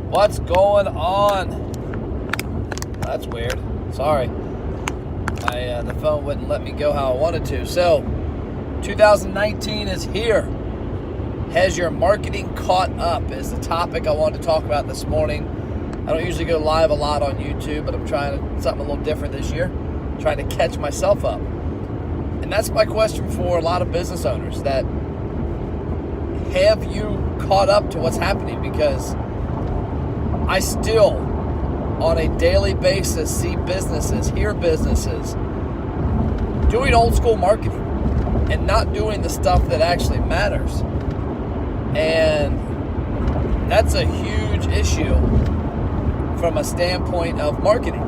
What's going on? That's weird. Sorry. The phone wouldn't let me go how I wanted to. So, 2019 is here. Has your marketing caught up is the topic I wanted to talk about this morning. I don't usually go live a lot on YouTube, but I'm trying something a little different this year. Trying to catch myself up. And that's my question for a lot of business owners, that have you caught up to what's happening? Because I still, on a daily basis, see businesses, hear businesses doing old school marketing and not doing the stuff that actually matters. And that's a huge issue from a standpoint of marketing.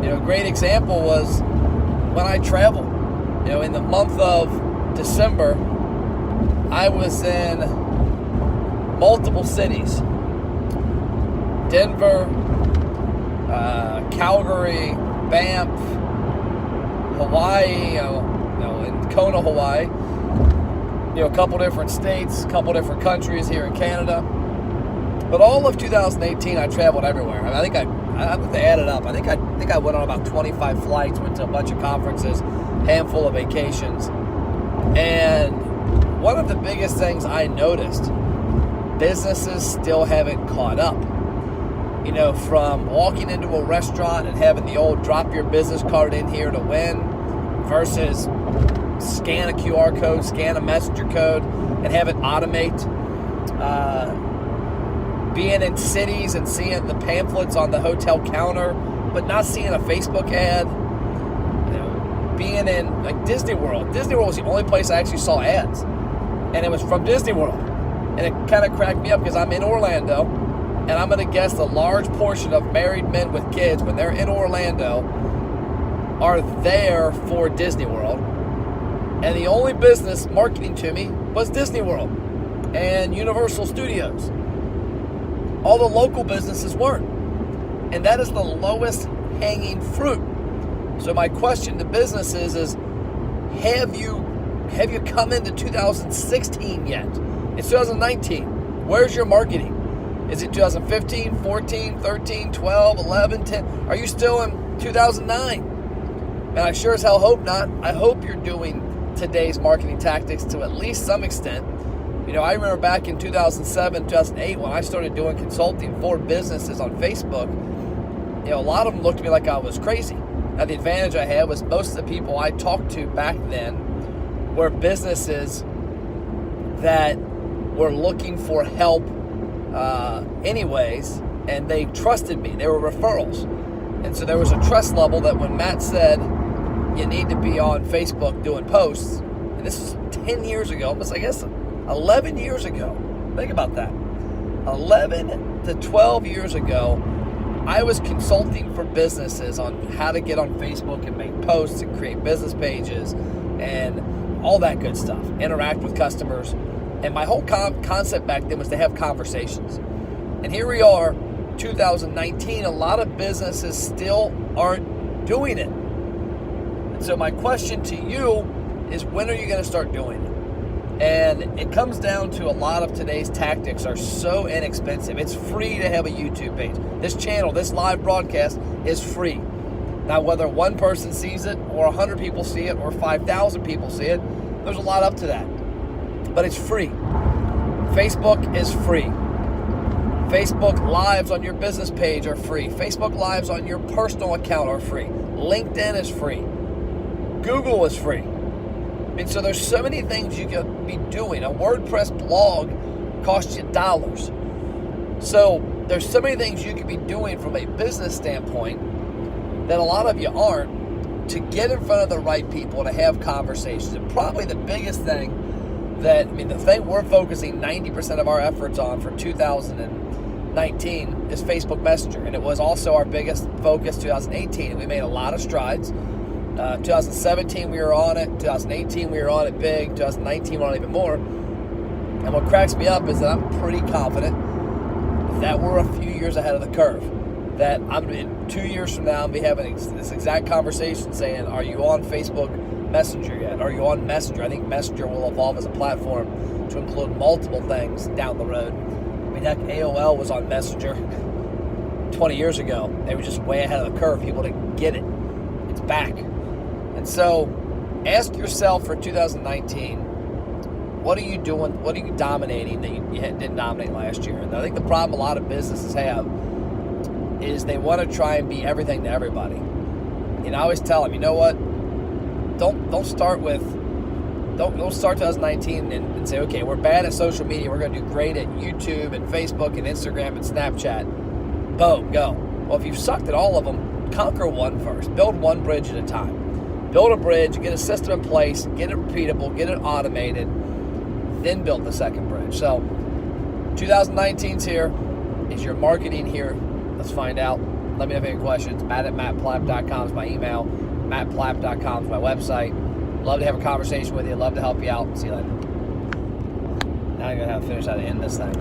A great example was when I traveled. In the month of December, I was in multiple cities. Denver, Calgary, Banff, Hawaii, in Kona, Hawaii. A couple different states, a couple different countries here in Canada. But all of 2018, I traveled everywhere. I think I have to add it up. I think I went on about 25 flights, went to a bunch of conferences, handful of vacations. And one of the biggest things I noticed, businesses still haven't caught up. From walking into a restaurant and having the old drop your business card in here to win versus scan a QR code, scan a messenger code, and have it automate. Being in cities and seeing the pamphlets on the hotel counter, but not seeing a Facebook ad. Being in like Disney World. Disney World was the only place I actually saw ads, and it was from Disney World. And it kind of cracked me up because I'm in Orlando, and I'm going to guess a large portion of married men with kids, when they're in Orlando, are there for Disney World. And the only business marketing to me was Disney World and Universal Studios. All the local businesses weren't. And that is the lowest hanging fruit. So my question to businesses is, have you come into 2016 yet? It's 2019. Where's your marketing? Is it 2015, 14, 13, 12, 11, 10? Are you still in 2009? And I sure as hell hope not. I hope you're doing today's marketing tactics to at least some extent. I remember back in 2007, 2008, when I started doing consulting for businesses on Facebook, a lot of them looked at me like I was crazy. Now, the advantage I had was most of the people I talked to back then were businesses that were looking for help anyways, and they trusted me. They were referrals. And so there was a trust level that when Matt said, you need to be on Facebook doing posts, and this was 10 years ago, almost, I guess, 11 years ago. Think about that. 11 to 12 years ago, I was consulting for businesses on how to get on Facebook and make posts and create business pages and all that good stuff, interact with customers. And my whole concept back then was to have conversations. And here we are, 2019, a lot of businesses still aren't doing it. And so my question to you is, when are you going to start doing it? And it comes down to a lot of today's tactics are so inexpensive. It's free to have a YouTube page. This channel, this live broadcast is free. Now, whether one person sees it or 100 people see it or 5,000 people see it, there's a lot up to that. But it's free. Facebook is free. Facebook Lives on your business page are free. Facebook Lives on your personal account are free. LinkedIn is free. Google is free. And so there's so many things you can be doing. A WordPress blog costs you dollars. So there's so many things you could be doing from a business standpoint that a lot of you aren't, to get in front of the right people, to have conversations. And probably the biggest thing the thing we're focusing 90% of our efforts on for 2019 is Facebook Messenger. And it was also our biggest focus 2018. And we made a lot of strides. 2017 we were on it, 2018 we were on it big, 2019 we were on it even more. And what cracks me up is that I'm pretty confident that we're a few years ahead of the curve. That I'm in 2 years from now, I'll be having this exact conversation saying, are you on Facebook Messenger yet? Are you on Messenger? I think Messenger will evolve as a platform to include multiple things down the road. I mean, heck, AOL was on Messenger 20 years ago, they were just way ahead of the curve. People didn't get it. It's back. And so ask yourself for 2019, what are you doing? What are you dominating that you didn't dominate last year? And I think the problem a lot of businesses have is they want to try and be everything to everybody. And I always tell them, you know what? Don't start 2019 and say, okay, we're bad at social media. We're going to do great at YouTube and Facebook and Instagram and Snapchat. Boom, go. Well, if you've sucked at all of them, conquer one first. Build one bridge at a time. Build a bridge, get a system in place, get it repeatable, get it automated, then build the second bridge. So 2019's here. Is your marketing here? Let's find out. Let me know if you have any questions. Matt@mattplapp.com is my email. mattplapp.com is my website. Love to have a conversation with you. Love to help you out. See you later. Now I'm going to have to finish how to end this thing.